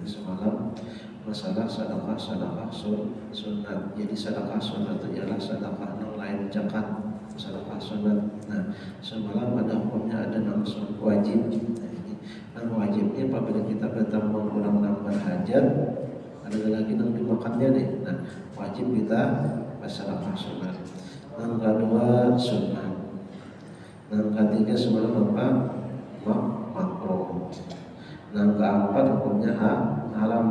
Semalam masalah sedekah sunat. Jadi sedekah sunat itu ialah sedekah yang lain zakat, sedekah sunat. Nah, semalam ada hukumnya, ada langsung wajib. Nah, wajibnya apabila kita bertambah orang nambah hajat, ada lagi yang dimakannya nih. Nah, wajib kita sedekah sunat. Yang kedua sunat. Yang ketiga semalam apa? Makruh. Yang keempat hukumnya haram.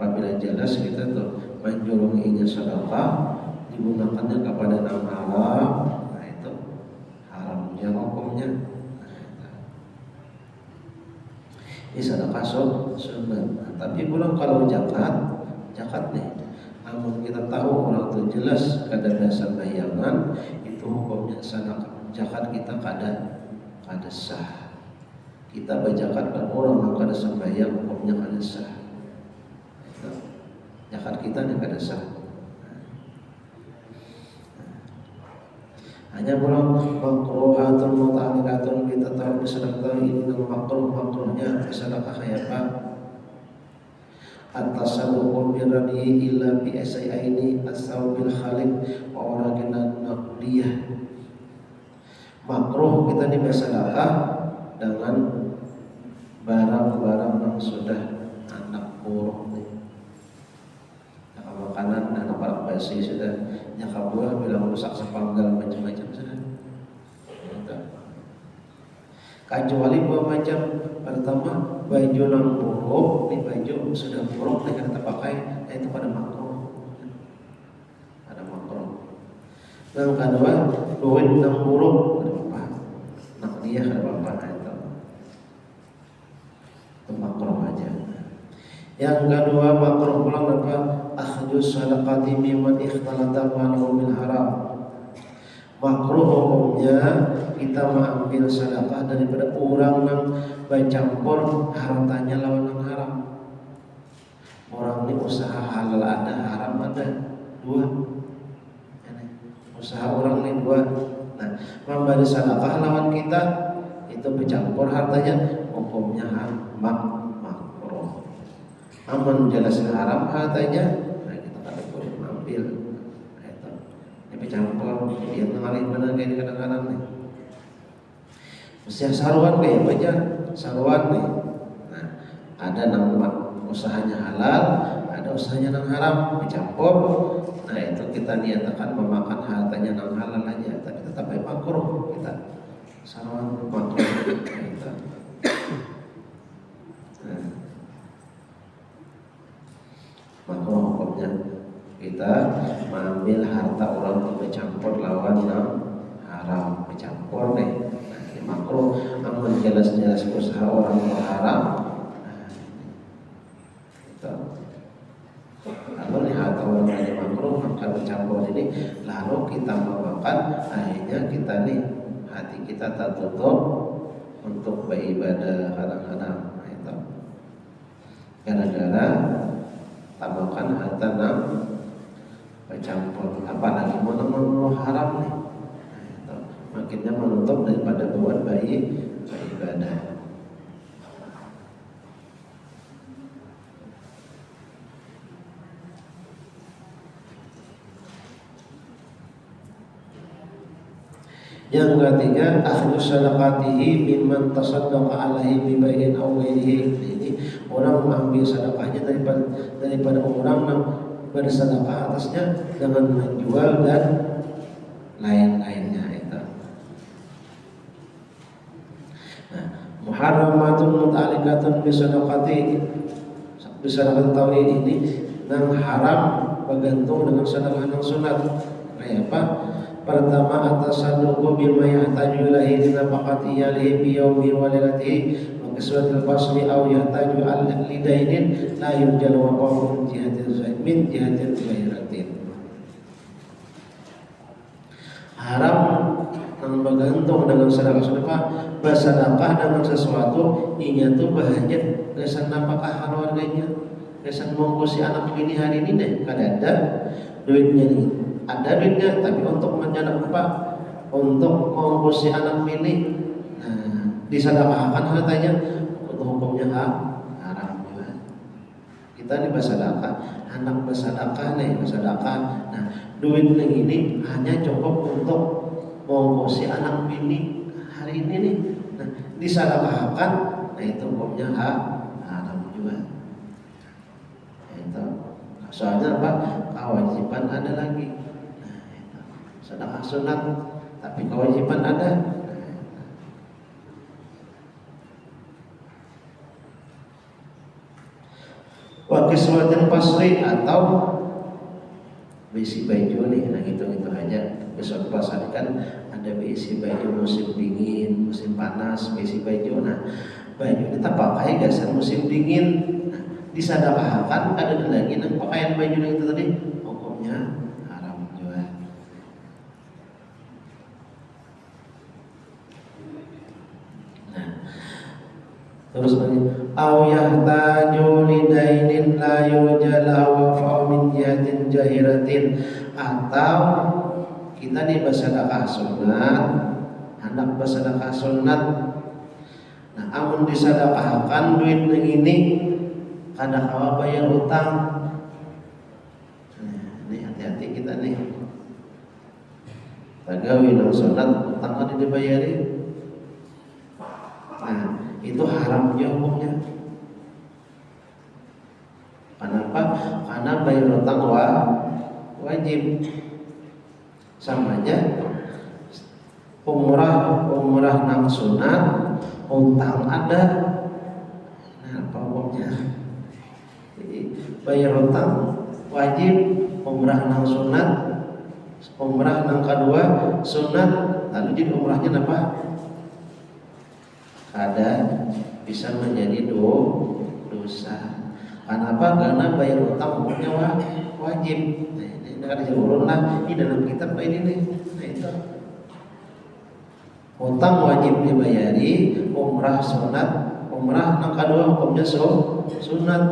Apabila jelas kita tuh menjulukinya sedekah digunakannya kepada nama haram, nah itu haramnya hukumnya. Ini sedekah sunat. Nah, tapi belum kalau zakat nih. Namun kita tahu orang itu jelas kada dasar bayangan, itu hukumnya sedekah zakat kita kada sah. Kita berzakat ke orang yang kada sembahyang, hukumnya kada sah. Zakat kita yang kada sah. Hanya belum makruhatun muta'alliqatun kita tahu sedekah ini dengan makruhnya sedekah kayak apa? At-tasadduqu bi radihi illa bi asai'aini as-sawbil khaliq wa oragina naqdiyah. Makruh kita dibersedekah dengan barang-barang yang sudah anak buruk nih. Makanan anak barang basi sudah, nyaka buah bilang rusak sepanggal macam-macam sudah. Kecuali dua macam. Pertama, baju yang buruk, ini baju sudah buruk yang kita pakai, itu pada makruh. Ada makruh. Yang kedua, duit yang buruk, ada apa? Nak dia ada apa? Itu makruh aja. Yang kedua makruh pulang apa? Akhdus sadaqati mimman ikhtalata maluhu bil haram. Makruh hukumnya kita mengambil sedekah daripada orang yang bercampur hartanya lawan yang haram. Orang ini usaha halal ada, haram ada, dua. Usaha orang ini dua. Nah, memberi sedekah lawan kita itu bercampur hartanya, hukumnya makruh. Aman jelas haram hartanya, nah kita kada boleh mengambil. Campur, dia ngalih benar kayak kadang-kadang nih. Mesti saruan kayak aja, saruan nih. Nah, ada nama usahanya halal, ada usahanya yang haram, dicampur. Nah itu kita niatakan memakan hartanya yang halal aja, tapi tetap makruh kita. Saruan makruh kita. Nah, makruh hukumnya kita mengambil harta orang itu bercampur lawan yang haram, bercampur deh. Nah, ini makruh. Namun jelas-jelas usaha orang itu haram. Nah, itu. Lalu nih harta orang ini makruh, maka bercampur ini. Lalu kita memakan, akhirnya kita nih hati kita tertutup untuk beribadah kadang-kadang. Nah, itu. Gara-gara tambahkan harta nam bercampur, apalagi mau haram nih, nah, makinnya menutup daripada buat beribadah. Yang ketiga, akhdus sadaqatihi mimman tasaddaqa alaihi bi bai'in aw ghairihi. Ini orang mengambil sedekahnya daripada orang yang bersedekah atasnya dengan menjual dan lain-lainnya itu. Nah, muharramatun muta'alliqatun bi sadaqati tauhid ini yang haram bergantung dengan sedekah yang sunat. apa? Pertama atasaduqu bima yahtaju ilaihi linafaqati yalihi bi yawmi wa lailatihi wa kiswatil fasli aw yahtaju al-lidainin la yurjal wa qawmun min jihatil ghairatin. Haram yang bergantung dengan sedekah bersedekah dengan sesuatu inya tuh bahajat kesan napakah keluarganya, kesan mengungsi anak bini hari ini deh kadada duitnya nih ada duitnya tapi untuk menjaga apa, untuk mengungsi anak bini, nah disedekahkan hartanya untuk hukumnya haram juga. Kita nih bersedekah, anak bersedekah nih bersedekah, nah duit ini hanya cukup untuk mengungsi anak bini hari ini nih, nah disedekahkan, nah itu hukumnya haram juga. Itu soalnya apa? Kewajiban ada lagi. Sedekah sunat tapi kewajiban ada. Wa kiswatin pasri atau berisi baju nih, nah gitu aja. Besok pasar kan ada berisi baju musim dingin, musim panas, berisi baju. Nah baju kita pakai gasan musim dingin, nah, disedekahkan ada lagi nang pakaian baju itu tadi hukumnya haram juga. Terus au yahtaju lidainin la yujala wa fa min jihatin jahiratin, atau kita di bersedekah sunat, hendak bersedekah sunat, nah amun disedekahkan duit ini kada kawa bayar utang. Nah, ini hati-hati kita nih. Tagawi nang sunat utang kan dibayari. Nah, itu haram juga hukumnya. Kenapa? Karena bayar utang wajib. Sama aja umrah nang sunat, utang ada. Nah, apa hukumnya? Jadi bayar utang wajib, umrah nang sunat, umrah nang kedua sunat, lalu jadi umrahnya apa? Ada bisa menjadi dosa. Kenapa? Karena bayar utang hukumnya wajib. Nah, ini ada urun lah di dalam kitab ini nih. Nah itu utang wajib dibayari, umrah sunat, umrah yang kedua hukumnya sunat.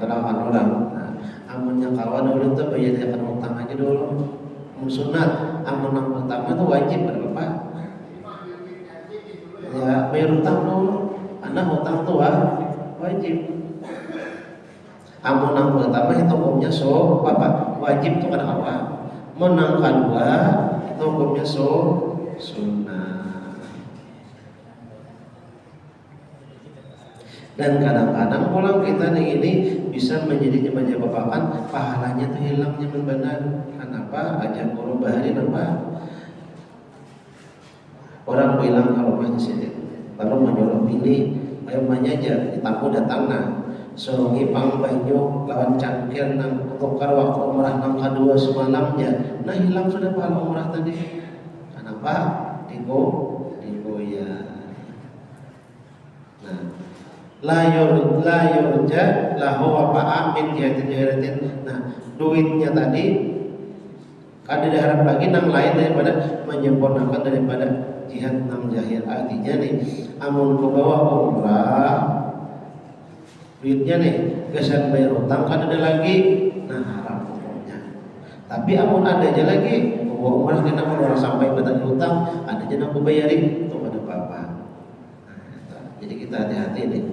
Terangkan orang. Nah, amunnya kawan dulu tuh bayarkan utang aja dulu. Sunat, amun yang pertama itu wajib berapa? Ya bayar utang dulu, karena utang tuh wajib. Amun yang pertama itu hukumnya wajib tuh kan apa? Menang kedua itu hukumnya sunnah. Dan kadang-kadang pulang kita nih ini bisa menjadi menyebabkan pahalanya tuh hilangnya benar. Kenapa? Ajak guru bahari apa? Orang bilang kalau masjid lalu menyuruh pilih ayo menyajar ditamu datangna suruh ngipang banyu lawan cangkir nang tukar waktu umrah nang kedua semalamnya, nah hilang sudah pahala umrah tadi. Kenapa? Digoyah. Nah la yurja lahu wa amin jihatin. Nah duitnya tadi kada diharap lagi nang lain daripada menyempurnakan daripada jihad nang jahil. Artinya nih amun ku bawa umrah duitnya nih kesan bayar utang kan ada lagi, nah haram hukumnya. Tapi amun ada aja lagi bawa umrah kena orang sampai batal utang ada aja aku bayarin itu ada apa-apa. Nah, jadi kita hati-hati nih.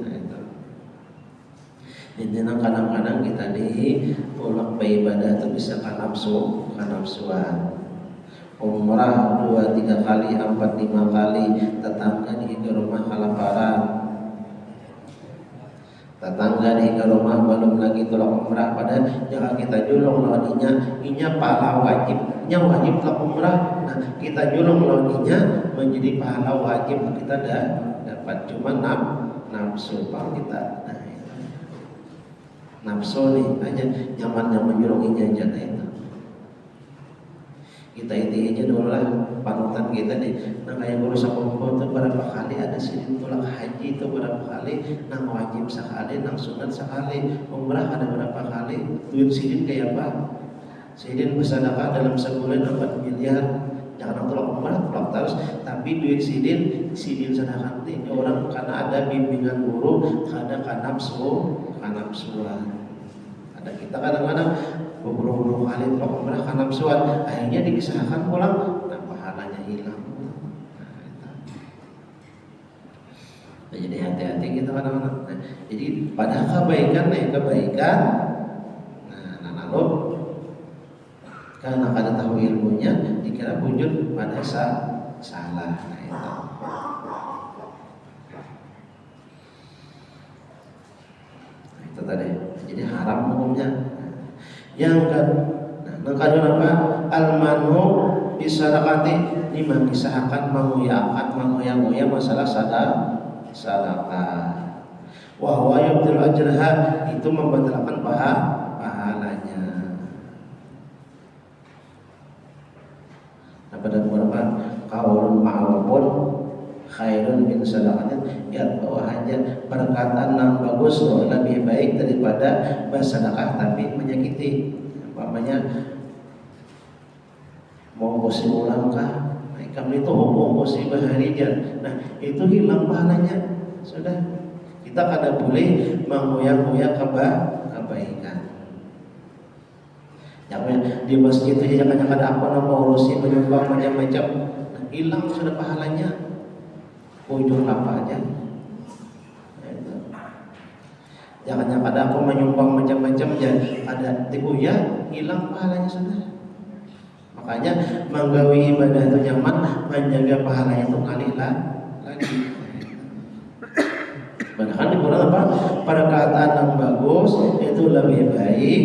Intinya kadang-kadang kita nih ulak beribadah itu bisa kanapsuan. Umrah 2-3 kali, 4-5 kali, tetangga di rumah kelaparan. Tetangga di rumah belum lagi tolak umrah, padahal jangan kita julung lawan inya pahala wajib. Inya wajib tolak umrah. Nah, kita julung lawan inya menjadi pahala wajib kita dapat cuma nafsu pang kita. nafsu nih aja nyaman juronginya aja nah itu kita intinya dulu lah panutan kita nih. Nah kayak guru sakumpul tuh berapa kali ada sidin tulak haji itu berapa kali, nang wajib sekali, nang sunat sekali, umrah ada berapa kali, duit sidin kayak apa? Sidin bersedekah dalam sebulan 4 miliar. Jangan tulak umrah, tulak terus, tapi duit sidin sedekah ini orang karena ada bimbingan guru, karena kanapsuan. Ada kita kadang-kadang berpuluh-puluh kali tulak umrah kanapsuan, akhirnya dipisahkan pulang, nah pahalanya hilang. Nah, jadi hati-hati kita kadang-kadang. Nah, jadi pada kebaikan, nah lalu karena kada tahu ilmunya dikira wujud pada salah. Nah itu. Nah, itu tadi. Jadi haram hukumnya. Yang kedua apa? Al-manu bisadaqati lima misahakan menguya masalah sadaqah. Wa huwa yubtil ajraha itu membatalkan pahalanya. Pada beberapa qaulun ma'rufun khairun min sadaqatin ya bahwa hanya perkataan yang bagus lebih baik daripada bersedekah tapi menyakiti. Umpamanya mau kosi ulang kah? Nah, kami itu mau kosi baharijan. Nah, itu hilang pahalanya. Sudah kita kada boleh mengoyak-ngoyak kebaikan. Jangan di masjid itu jangan ada apa nama urusi menyumbang macam-macam, nah, hilang sudah pahalanya. Ujung apa aja. Jangan ada apa menyumbang macam-macam jadi ada ya hilang pahalanya sudah. Makanya menggawi ibadah itu nyaman, menjaga pahalanya itu ngalih lagi. Padahal dikurang apa? Perkataan yang bagus itu lebih baik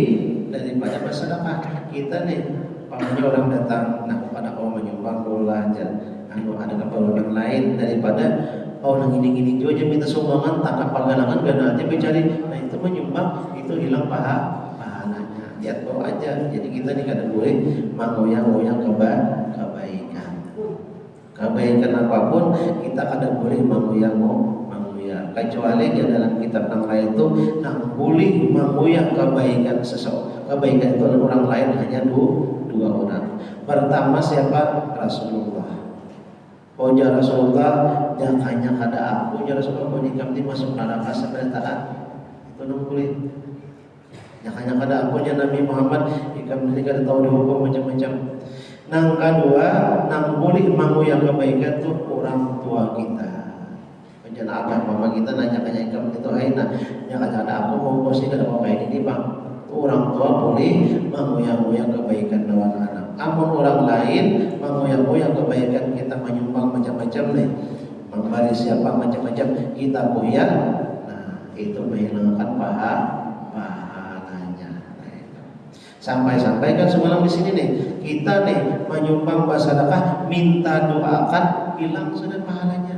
daripada bersedekah. Kita nih, pamannya orang datang, nah pada kau menyumbang bola aja, ada keperluan lain daripada orang gini juga minta sumbangan, tangkap pagalangan gak nanti mencari, nah itu menyumbang itu hilang pahalanya. Lihat bawa aja. Jadi kita nih kada boleh mengoyang-ngoyang kebaikan apapun kita kada boleh mengoyang kecuali di dalam kitab yang lain itu nang boleh mengoyang kebaikan seseorang. Kebaikan itu orang lain hanya dua orang. Pertama siapa? Rasulullah. Oh ya Rasulullah, jangan hanya kada aku ya Rasulullah mau nikam di masuk neraka sebenarnya itu nang boleh. Jangan hanya kada aku ya Nabi Muhammad nikam di kada tahu dihukum macam-macam. Nang kedua, nang boleh mengoyang kebaikan itu orang tua kita. Jangan apa mama kita nanya kamu itu nah jangan ada aku mau posisi kada mau kayak ini bang. Orang tua boleh mengoyang-ngoyang kebaikan lawan anak. Amun orang lain mengoyang-ngoyang kebaikan kita menyumbang macam-macam nih, memberi siapa macam-macam kita goyang, nah itu menghilangkan pahalanya. Sampai-sampai kan semalam di sini nih kita nih menyumbang bersedekah minta doakan hilang sudah pahalanya.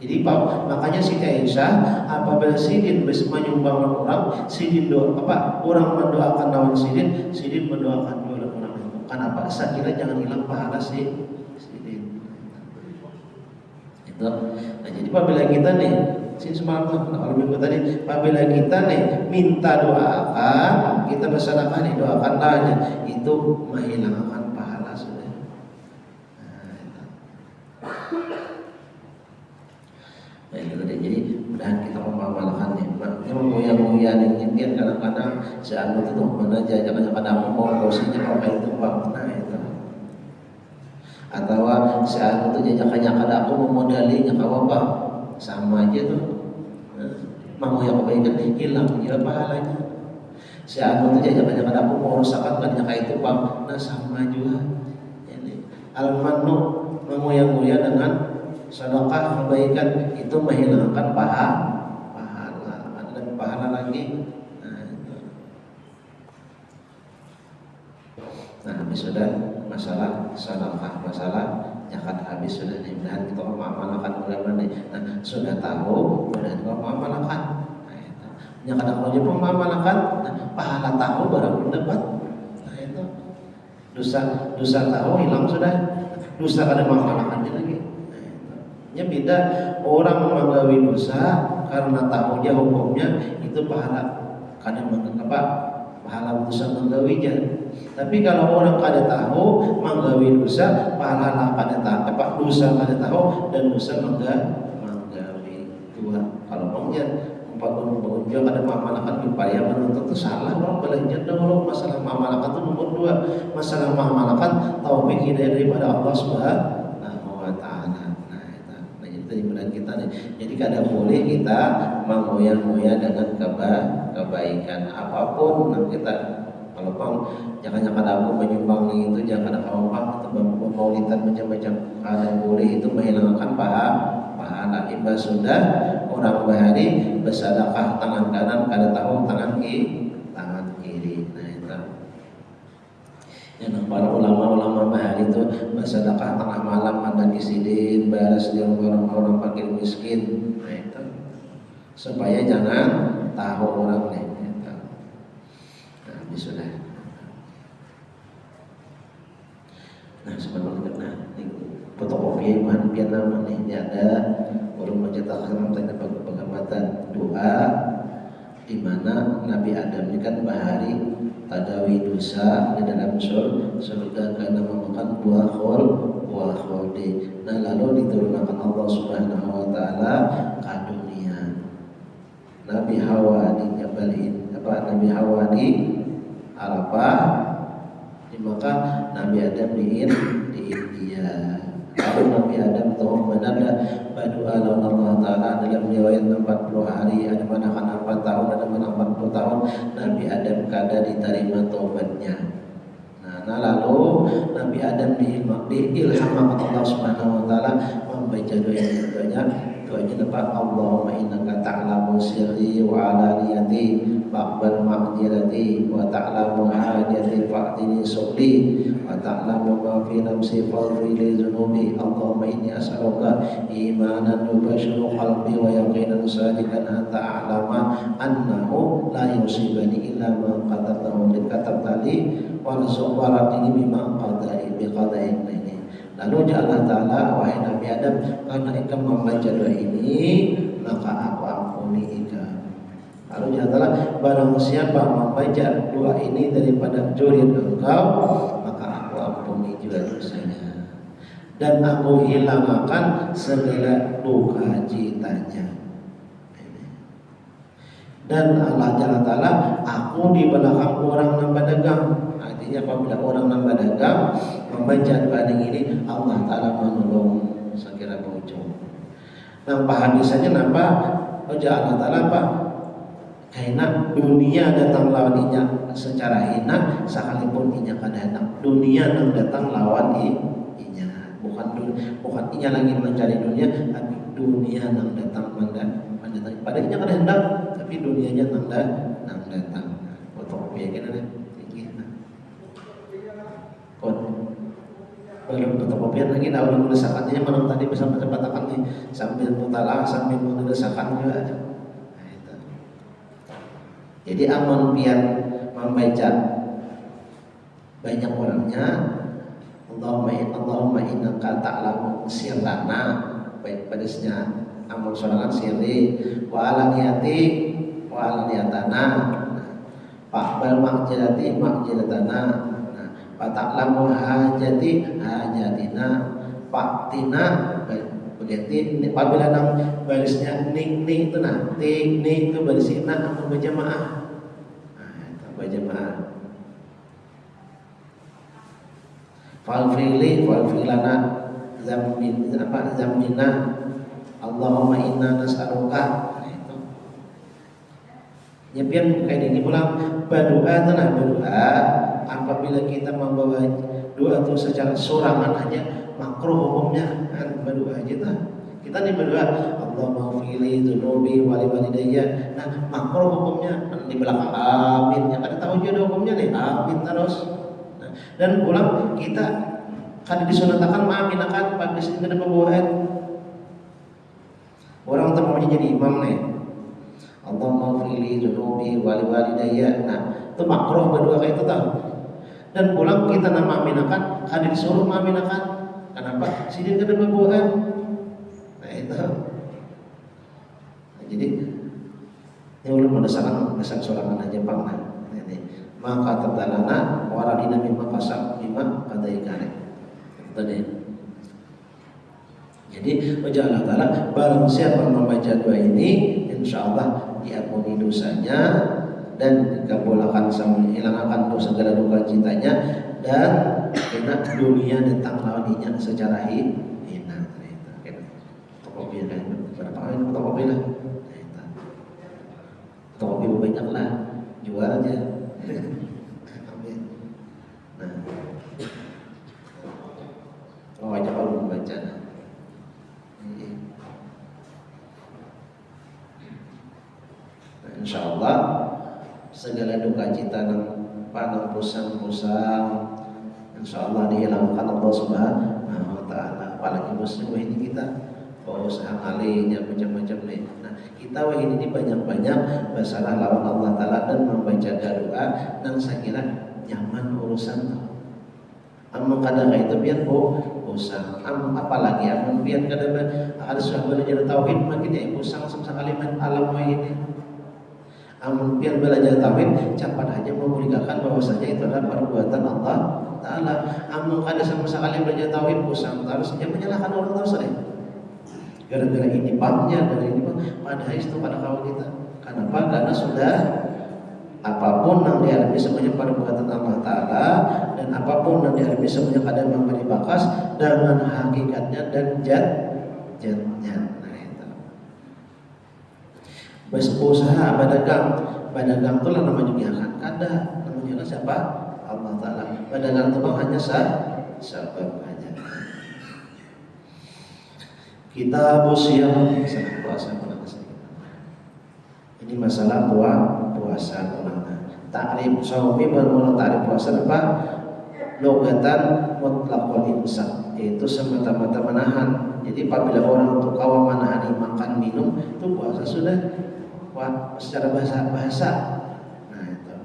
Jadi makanya Siti Aisyah apabila sidin menyumbang orang, sidin orang mendoakan lawan sidin mendoakan dua orang itu. Kenapa? Saya kira jangan hilang pahala sidin. Itu. Nah jadi apabila kita nih semalam kalau minggu tadi, apabila kita nih minta doakan, kita bersedekah nih doakan aja, itu menghilangkan pahala sudah. Nah itu tadi, jadi mudahan kita mengamalkannya. Ini mengoyang-ngoyang ingin kadang-kadang seanu itu mana aja jangan-jangan mau posisinya pakai itu bang, nah itu. Atau seanu itu jangan-jangan aku memodalinya kau apa sama aja tuh. Mengoyang kebaikan hilang ya pahalanya. Seanu itu jangan-jangan aku mau rusakkan kan kayak itu bang, nah sama juga. Ini al-manu mengoyang-ngoyang dengan sedekah kebaikan itu menghilangkan pahala, ada pahala lagi. Nah habis sudah masalah sedekah, masalah zakat habis sudah nih. Dan kita mengamalkan ulama nih. Nah sudah tahu, dan kita mengamalkan. Nah nya kada wajib memamalakan pahala tahu barang dapat. Nah itu dosa tahu hilang sudah, dosa kada memamalakan lagi. Nya beda orang menggawi dosa karena tahu dia hukumnya itu pahala kada apa pahala dosa menggawinya. Tapi kalau orang kada tahu menggawi dosa pahala kada tahu apa dosa kada tahu dan dosa menggawi dua. Kalau maunya bangun dia kada memamalakan upaya menuntut itu salah orang belajar dahulu masalah memamalakan itu nomor dua. Masalah memamalakan taufik hidayah daripada Allah Subhanahu wa taala. Nah itu benar kita nih. Jadi kada boleh kita mengoyak-ngoyak dengan kebaikan apapun. Nah kita kalau bang jangan aku menyumbang itu jangan ada apa atau maulidan macam-macam kada boleh itu menghilangkan pahala. Imbas sudah orang bahari bersedekah tangan kanan kada tahu tangan kiri. Nah itu yang para ulama bahari itu bersedekah tengah malam ada disidin balas di orang-orang fakir miskin. Nah itu supaya jangan tahu orang nih. Nah sudah. Nah sebenarnya fotokopi bahan pian nama nih ini ada orang mencetak tentang pengamatan doa di mana Nabi Adam ini kan bahari tadawi dosa di dalam surga karena memakan buah khuldi. Nah lalu diturunkan Allah Subhanahu wa taala ke dunia. Nabi Hawa di Nabi Hawa di Arafah di Makkah, Nabi Adam di India. Lalu Nabi Adam tahu benar berdoa lawan Allah Taala dalam riwayat 40 hari, ada mana kan 4 tahun, ada mana 40 tahun Nabi Adam kada diterima taubatnya. Nah lalu Nabi Adam diilhamkan Allah Subhanahu wa taala membaca doanya dapat Allahumma innaka ta'lamu sirri wa alaniyati faqbal ma'dirati wa ta'lamu hajati fa'tini suqli wa ta'lamu ma fi nafsi faghfir li dhunubi Allahumma inni as'aluka imanan yubashiru qalbi wa yaqinan sadiqan hatta a'lama annahu la yusibani illa ma katabta li wa razuqani bima qada'i biqada'in ini. Lalu Allah Ta'ala wahai Nabi Adam karena engkau membaca doa ini maka aku ampuni engkau. Lalu Allah Ta'ala barang siapa membaca doa ini daripada zuriat engkau maka aku ampuni juga dosanya dan aku hilangkan segala duka citanya. Dan Allah Ta'ala aku di belakang orang yang berdagang. Artinya apabila orang yang berdagang membaca doa ini Allah Ta'ala menolong sekira bocor. Nampak hadisnya nampak Allah Ta'ala apa? Karena dunia datang lawan inya secara hina sekalipun inya kada hendak. Dunia yang datang lawan inya. Bukan inya lagi mencari dunia, tapi dunia yang datang mendatang. Pada inya kada hendak, tapi dunianya nang datang. Fotokopi kena tinggi. Belum fotokopian lagi dah ulang desakannya malam tadi bisa baca-bacakan nih sambil mutalah sambil mendesakan juga. Nah, itu. Jadi amun pian membaca banyak orangnya Allahumma innaka ta'lamu sirrana baik padasnya amun sorangan sirri wa alaniyatana fa'bal ma'jilatana ta'lamu hajatina faktina begitu apabila nang barisnya ning itu nah ning itu barisnya akan berjamaah. Nah itu berjamaah falfilana zambina Allahumma inna nas'aluka. Nah itu nyepian kayak ini pulang berdoa tenang berdoa. Apabila kita membawa doa itu secara sorangan aja makruh hukumnya kan berdoa aja kita nih berdoa Allahumma fili dzunubi wali walidayya. Nah makruh hukumnya di belakang amin ya kada tahu juga hukumnya nih amin terus. Nah, dan pulang kita kan disunatakan amin akan pada sini ada pembawaan orang termaunya jadi imam nih Allahumma li dzunubi wali walidayya. Nah, itu makruh berdua kayak itu tahu. Dan pulang kita nama aminakan, kan disuruh aminakan. Kenapa? Sidin kada berbuahan. Nah itu. Nah, jadi ini ulun mendesakan kesan sorangan aja Jepang nah. Ini maka tertalana waradina mimma kasab mimma kadaikane. Tadi. Jadi wajah Allah Ta'ala barang siapa membaca doa ini insyaallah diampuni dosanya dan dikabulkan hilangkan dosa segala duka citanya dan kena dunia datang lawannya secara hina. Tokopi lah berapa kali tokopi lah. Tokopi banyak lah jualnya. Nah, wajah kalau membaca. Nah, insyaallah segala duka cita nang panang pusang-pusang insyaallah dihilangkan Allah Subhanahu wa taala. Apalagi muslim ini kita usaha kalinya macam-macam nih. Nah, kita ini banyak-banyak masalah lawan Allah taala dan membaca doa dan saya kira nyaman urusan. Amun kadang itu biar usang. Apalagi amun biar kadang ada sudah belajar tauhid makin ya usang sama kalimat alam ini. Amun biar belajar tauhid cepat aja memulihkan bahwasanya itu adalah perbuatan Allah Ta'ala. Amun kada sama sekali belajar tauhid usang terus dia menyalahkan orang terus deh. Gara-gara ini babnya, gara ini bab. Padahal itu pada kawan kita. Kenapa? Karena sudah apapun yang dialami semuanya perbuatan Allah Ta'ala dan apapun yang dialami semuanya kadang memberi bakas dengan hakikatnya dan jatnya. Berusaha berdagang itu lah nama juga kan kada nama juga siapa Allah Taala. Berdagang itu hanya sabab aja. Kita siang masalah puasa ini masalah puasa takrif saumi bermula takrif puasa apa logatan mutlaqul imsak yaitu semata-mata menahan. Jadi apabila orang untuk kawan menahan makan minum itu puasa sudah secara bahasa. Nah itu.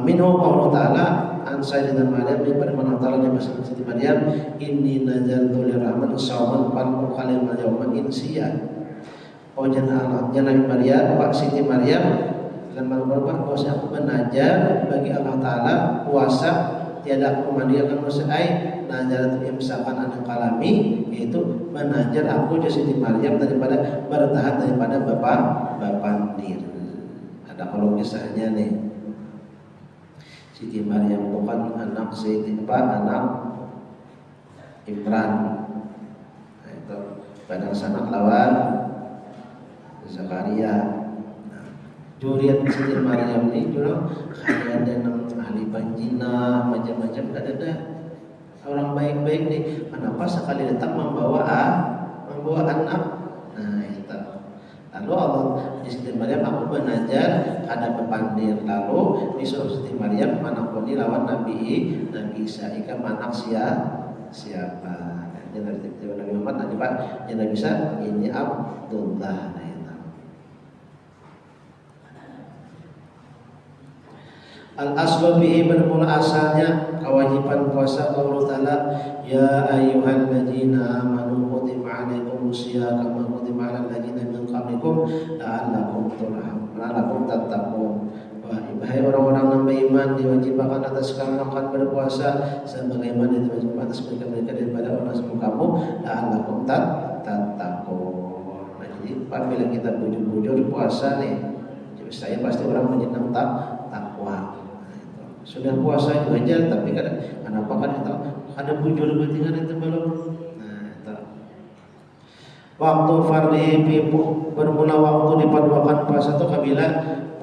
Minhu qaulullah ta'ala an sayyidatina Maryam daripada Allah Ta'ala dari Siti Maryam inni nazartu lirrahman shawman fal kalimah yawman insiya. Oh jangan Nabi Maryam Pak Siti Maryam dalam Al-Qur'an bahwa aku menajar bagi Allah Ta'ala puasa tiada aku memandikan musai najar imsakan anak kalami yaitu menajar aku Siti Maryam daripada bertahan daripada bapak dir. Ada kalau kisahnya nih Siti Maryam bukan anak anak Imran. Nah, itu pada sanak lawan Zakaria. Juriat Siti Maryam ini juga kaya dan ahli banjina macam-macam ada orang baik-baik nih. Kenapa sekali datang membawa anak? Nah itu. Lalu Allah di Siti Maryam aku menajar ada pepandir. Lalu disuruh Siti Maryam manakuni lawan Nabi Isa ikam anak siapa? Jangan Nabi Muhammad nanti Pak jangan bisa ini Abdullah. Al-aslu bihi bermula asalnya kewajiban puasa Allah Ta'ala ya ayyuhalladzina amanu kutiba alaikumus syiyam kama kutiba alal ladzina min qablikum la'allakum tattaqun. Wahai orang-orang yang beriman diwajibkan atas kamu akan berpuasa sebagaimana diwajibkan atas mereka daripada orang sebelum kamu la'allakum tattaqun. Jadi apabila kita bujur-bujur puasa nih saya pasti orang menyenang takwa. Sudah puasa itu aja tapi kenapa kan itu ada bujur bertingkat itu belum. Nah itu waktu fardhi bermula waktu dipaduakan puasa itu kabila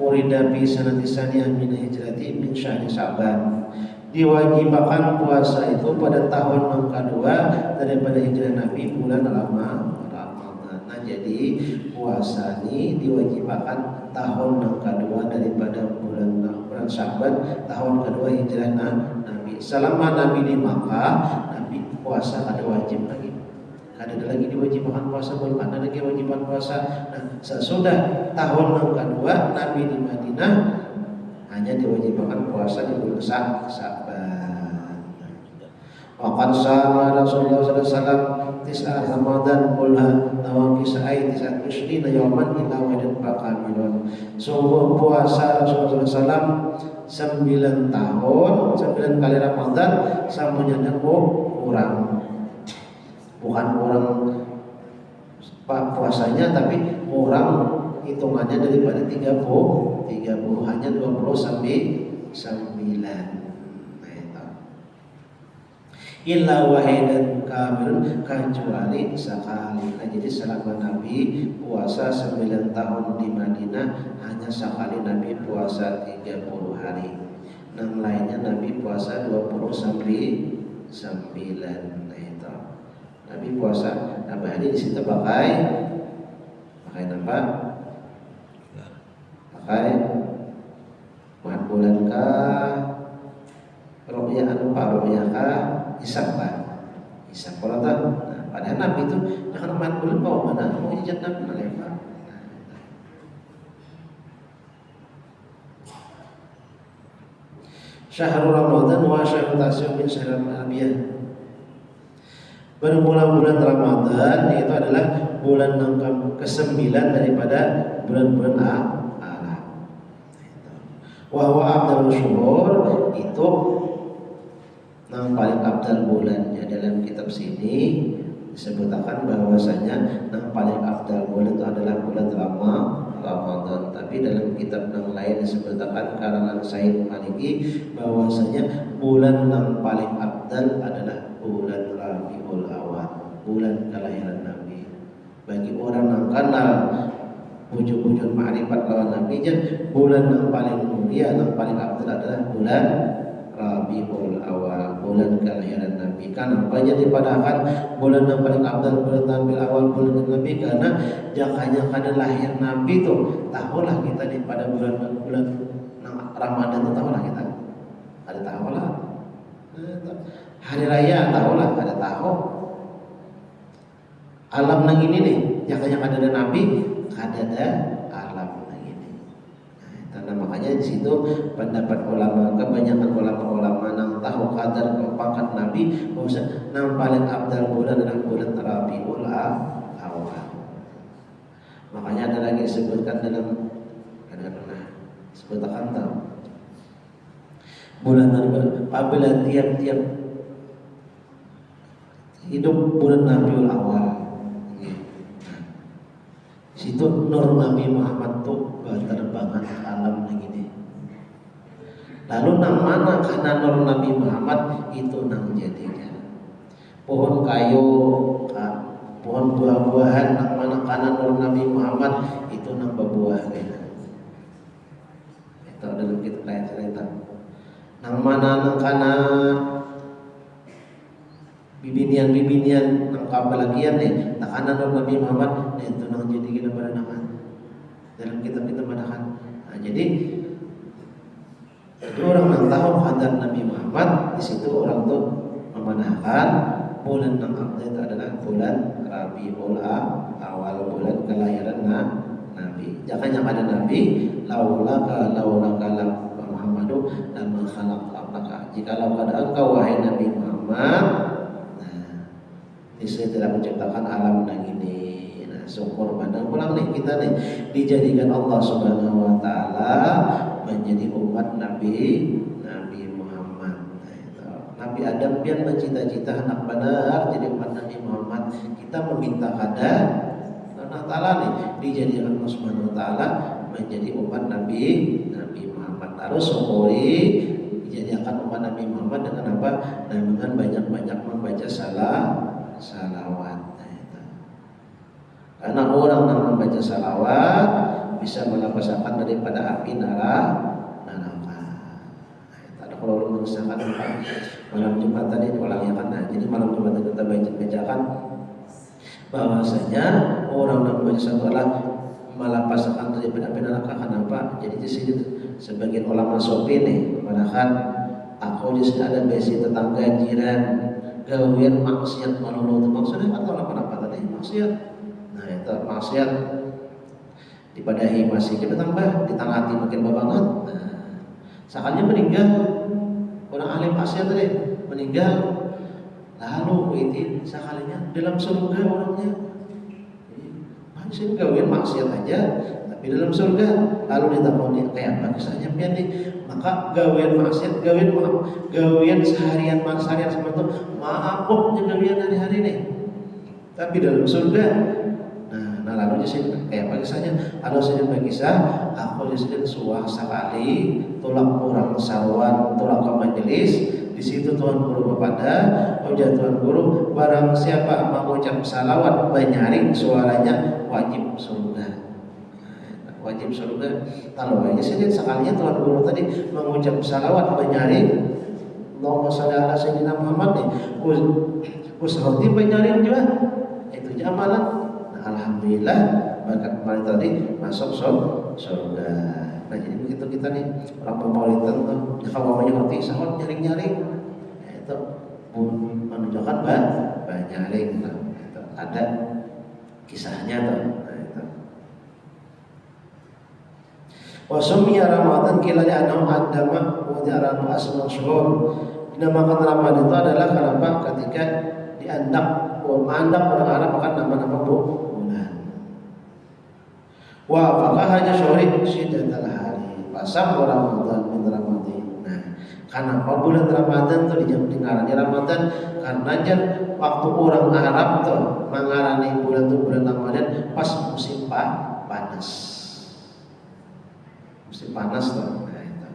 murida bi sanati saniyah min hijrati min syahri Sya'ban. Diwajibkan puasa itu pada tahun yang kedua daripada hijrah Nabi bulan Ramadan. Nah jadi puasa ini diwajibkan tahun yang kedua daripada bulan Sya'ban tahun kedua hijrah Nabi. Selama Nabi di Makkah, Nabi puasa ada wajib lagi. ada lagi diwajibkan puasa, belum ada lagi kewajiban puasa. Nah, sesudah tahun yang kedua Nabi di Madinah hanya diwajibkan puasa di bulan Sa'ban. Waqad sama Rasulullah sallallahu alaihi wasallam tis'a Ramadan kulha nawaqisai tis'at ushdina yawman ila wadan faqamilun. Sungguh puasa Rasulullah SAW 9 tahun 9 kali Ramadan samunya kurang, bukan kurang puasanya, tapi kurang hitungannya daripada 30 hanya 20 sampai 9. Illa wahidan kamil, kecuali sekali. Nah, jadi selama Nabi puasa 9 tahun di Madinah hanya sekali Nabi puasa 30 hari. Yang lainnya Nabi puasa 20 sampai 9. Nah, itu Nabi puasa. Nabi hari di situ pakai apa? Pakai bulan kah? Ru'yah ru'yah kah? Hisab lah, hisab kalau tak. Nah, padahal Nabi itu jangan main bulan bawa mana, mau ijat Nabi naleva. Syahrul Ramadan wa syahrul tasawuf min syahrul Arabiyah. Bermula bulan Ramadan itu adalah bulan ke-9 daripada bulan-bulan Arab. Wa huwa afdalul syuhur, itu yang paling afdal bulannya. Dalam kitab sini disebutkan bahwasanya yang paling afdal bulan itu adalah bulan Ramadan. Tapi dalam kitab yang lain disebutkan karangan Said Maliki bahwasanya bulan yang paling afdal adalah bulan Rabiul Awal, bulan kelahiran Nabi. Bagi orang yang kenal wujud-wujud ma'rifat lawan Nabi, bulan yang paling mulia, yang paling afdal adalah bulan Rabiul Awal, bulan kelahiran Nabi. Kenapa jadi padahal bulan yang paling afdal bulan Rabiul Awal, bulan Nabi? Karena jakanya kada lahir Nabi tuh, tahulah kita di pada bulan Ramadan itu tahulah kita. Ada tahulah. Hari raya tahulah, ada tahu. Alam nang ini nih, jakanya kada ada Nabi, kada ada alam. Karena makanya di situ pendapat ulama, kebanyakan ulama-ulama yang tahu kadar pangkat Nabi, bahwa yang paling afdal bulan adalah bulan Rabiul Awal. Makanya ada lagi disebutkan dalam sebutkan tahu bulan apabila tiap-tiap hidup bulan Rabiul Awal, situ nur Nabi Muhammad tuh berterbangan ke alam begini. Lalu nang mana karena nur Nabi Muhammad itu nang jadinya pohon kayu, pohon buah-buahan nang mana karena nur Nabi Muhammad itu nang berbuah. Itu dalam kita kayak cerita. Nang mana nang karena bibinian nang kabalagian nih, tak karena nur Nabi Muhammad itu nang jadi kita beranakan dalam kitab-kitab manakan. Nah, jadi orang yang tahu kadar Nabi Muhammad, di situ orang tuh memanahkan bulan yang afdal itu adalah bulan Rabiul Awal, bulan kelahiran Nabi. Jangan yang ada Nabi, laulaka Muhammadu lama khalaq apaka. Jikalau pada engkau wahai Nabi Muhammad, saya telah menciptakan alam yang ini. Nah, syukur pada pulang nih kita nih dijadikan Allah Subhanahu wa taala menjadi umat Nabi Muhammad. Nah, Nabi Adam pian mencita-cita anak benar jadi umat Nabi Muhammad. Kita meminta kada Allah taala nih dijadikan Allah Subhanahu wa taala menjadi umat Nabi Muhammad. Harus syukuri dijadikan umat Nabi Muhammad dengan apa? Dengan banyak-banyak membaca salawat. Karena orang yang membaca salawat bisa melepaskan daripada api neraka. Ada kalau mengusahakan malam Jumat tadi ulangnya kan. Jadi malam Jumat kita bacakan bahwasanya orang yang membaca salawat melepaskan daripada api neraka. Kenapa? Jadi di sini sebagian ulama sofi nih, padahal aku di sini ada besi tetangga jiran gawean maksiat malulu itu maksudnya atau apa tadi maksiat. Nah itu maksiat dipadahi masih kita tambah ditangati makin banget. Nah, sekalinya meninggal orang ahli maksiat tadi meninggal lalu itu sekalinya dalam surga orangnya masih gawean maksiat aja tapi dalam surga lalu ditakoni kayak apa kisahnya pian nih maka gawean maksiat gawean seharian sama itu mabuknya gawean hari-hari nih tapi dalam surga nah lalu jadi kayak apa kisahnya ada sedikit kisah aku jadi suah sekali tulak orang sawan tulak ke majelis di situ Tuhan Guru kepada ujar Tuhan Guru barang siapa mengucap salawat menyaring suaranya wajib surga. Wajib surga. Kalau aja sih sekalinya Tuhan Guru tadi mengucap salawat menyaring Allahumma shalli ala sayyidina Muhammad nih. Usahati menyaring juga. Itu aja amalan. Nah, alhamdulillah berkat kemarin tadi masuk surga. Nah jadi begitu kita nih orang pemaulitan tuh kalau banyak ngerti sahut nyaring-nyaring itu menunjukkan nyaring nah, itu ada kisahnya tuh nah, itu wasumya Ramadan kila li'annahu qaddama mujarrad asma syuhur dinamakan Ramadan itu adalah kenapa ketika mandap orang Arab akan nama-nama bulan wa faqaha syuhri syiddatal hari pasang Ramadan min Ramadan. Nah, kenapa bulan Ramadan tuh dingarani Ramadan? Karena jan waktu orang Arab tuh mengarani bulan tuh bulan Ramadan pas musim panas. Musim panas tuh. Nah, itu.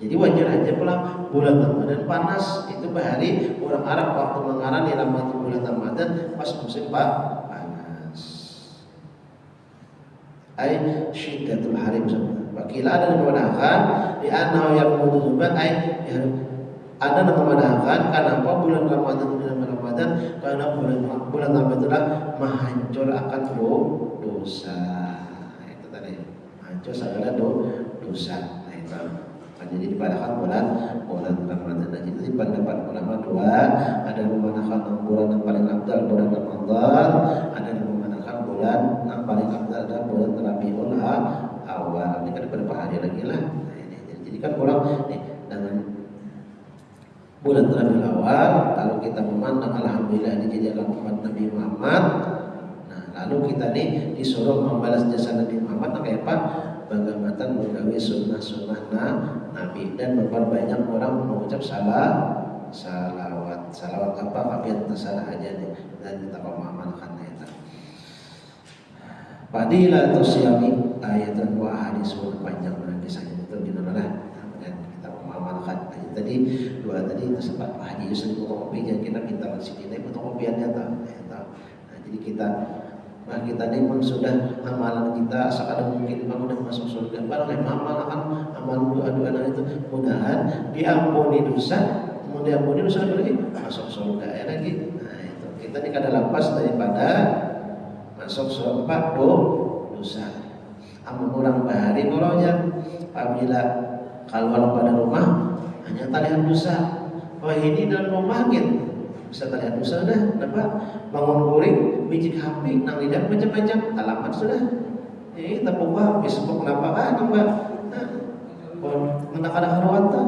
Jadi wajar aja pulang bulan Ramadan panas itu bahari orang Arab waktu mengarani Ramadan bulan Ramadan pas musim panas. Ay syiddatul hari wakila ada yang memandangkan di anau yang menunjukkan ada yang memandangkan kenapa bulan Ramadan karena bulan Ramadan itulah menghancur akan dosa itu tadi menghancur segala dosa nah itu jadi dipandangkan bulan Ramadan dan jadi pendapat ulama dua ada yang memandangkan bulan yang paling afdal bulan Ramadan ada yang memandangkan bulan yang paling afdal adalah bulan Rabiul Awal ini kan beberapa hari lagi lah nah, ini. Jadi kan pulang nih dengan bulan Rabiul Awal lalu kita memandang alhamdulillah ini jadi akan umat Nabi Muhammad nah lalu kita nih disuruh membalas jasa Nabi Muhammad nah kayak apa bagaimana menggawi sunnah Nabi dan memperbanyak orang mengucap salawat apa kabian tersalah aja nih dan kita mengamalkan itu Fadilatul Siyami ayat dan wa hadis panjang dan kisahnya itu gimana dan kita mengamalkan tadi dua tadi tersebat haji Yusuf fotokopi yang kita minta di sini fotokopiannya tahu nah, jadi kita ini memang sudah amalan kita sekadar mungkin memang udah masuk surga barang yang amalkan amal doa itu mudahan diampuni dosa kemudian diampuni dosa lagi masuk surga ya lagi nah itu kita ini kada lepas daripada masuk surga dosa amun orang bahari nolonya apabila keluar pada rumah hanya talian dosa wah ini dalam rumah gitu bisa talian dosa dah dapat bangun kuring bijik HP nang lidah macam-macam alamat sudah tepuk Facebook kenapa kan mbak menak-anak haruanta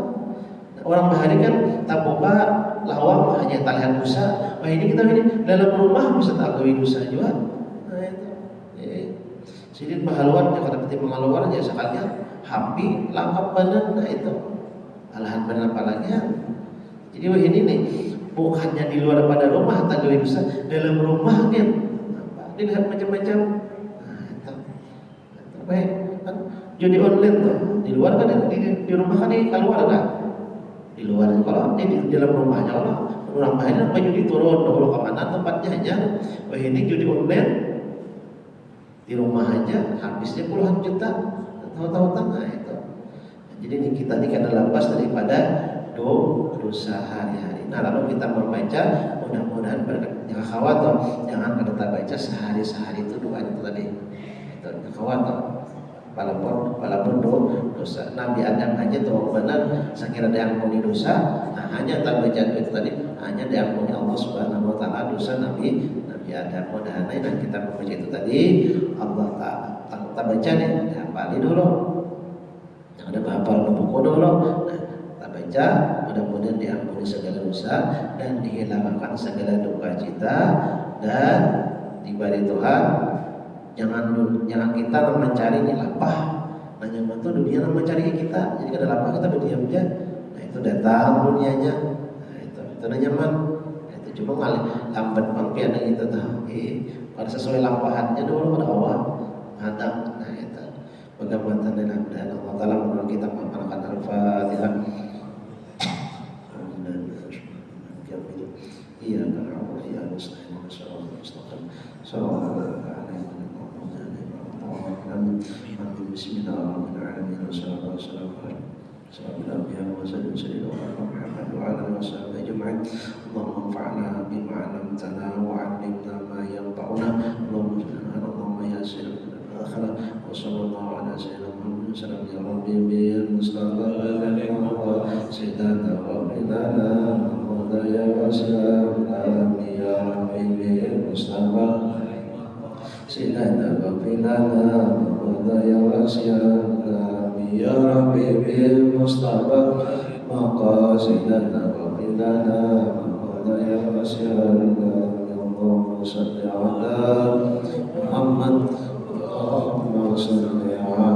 orang bahari kan tabuka lawang hanya talian dosa wah ini kita ini dalam rumah bisa tak gawe dosa juga sidin mahaluan ya kada peti mengaluar ya sekalinya happy lengkap benar nah itu alahan benar apalagi jadi wah ini nih bukannya di luar pada rumah tak gawe dosa dalam rumah kan dilihat macam-macam nah itu baik kan judi online tuh di luar kan di rumah kan di keluar kan di luar kalau di dalam rumahnya kalau orang lain apa judi turun kalau kemana tempatnya aja wah ini judi online di rumah aja habisnya puluhan juta tahu-tahu tengah itu jadi kita ini kada lepas daripada dosa hari-hari nah lalu kita membaca mudah-mudahan jangan khawatir jangan kada baca sehari-sehari itu doa itu tadi itu khawatir walaupun dosa. Nabi Adam aja tuh benar sekira diampuni dosa, nah, hanya tak baca itu tadi hanya diampuni Allah Subhanahu wa taala dosa Nabi Adam. Mudah-mudahan kita membaca itu tadi Allah tak baca nih, hafali dulu. Yang ada hafal buku dulu. Nah, tak baca, mudah-mudahan diampuni segala dosa dan dihilangkan segala duka cita, dan diberi Tuhan jangan kita mencari lapah. Nah, nyaman tuh dunia mencari kita. Jadi kada lapah kita berdiam aja. Nah, itu datang dunianya. Nah, itu nyaman. Nah, itu cuma ngalih lambat pangpian yang itu tahu. Pada sesuai lampahannya dulu pada awal. Hadap. Nah, itu. Bagaimana dan Allah Taala menolong kita mengamalkan Al-Fatihah. Iya karena Allah ya Muslim Bismillahirrahmanirrahim. Allahumma anfa'na bima 'allamtana wa 'allimna ma yanfa'una. Allahumma yassir akhirah wa sallallahu ala sayyidina Muhammad sallallahu ya rabbi bil mustafa sayyidina wa bilana wa ya wasallam ya rabbi bil mustafa sayyidina wa bilana wa ya wasallam ya rabbi bil mustafa maqasidana wa bilana wa ya wasallam Allahumma salli ala Muhammad Allahumma salli ala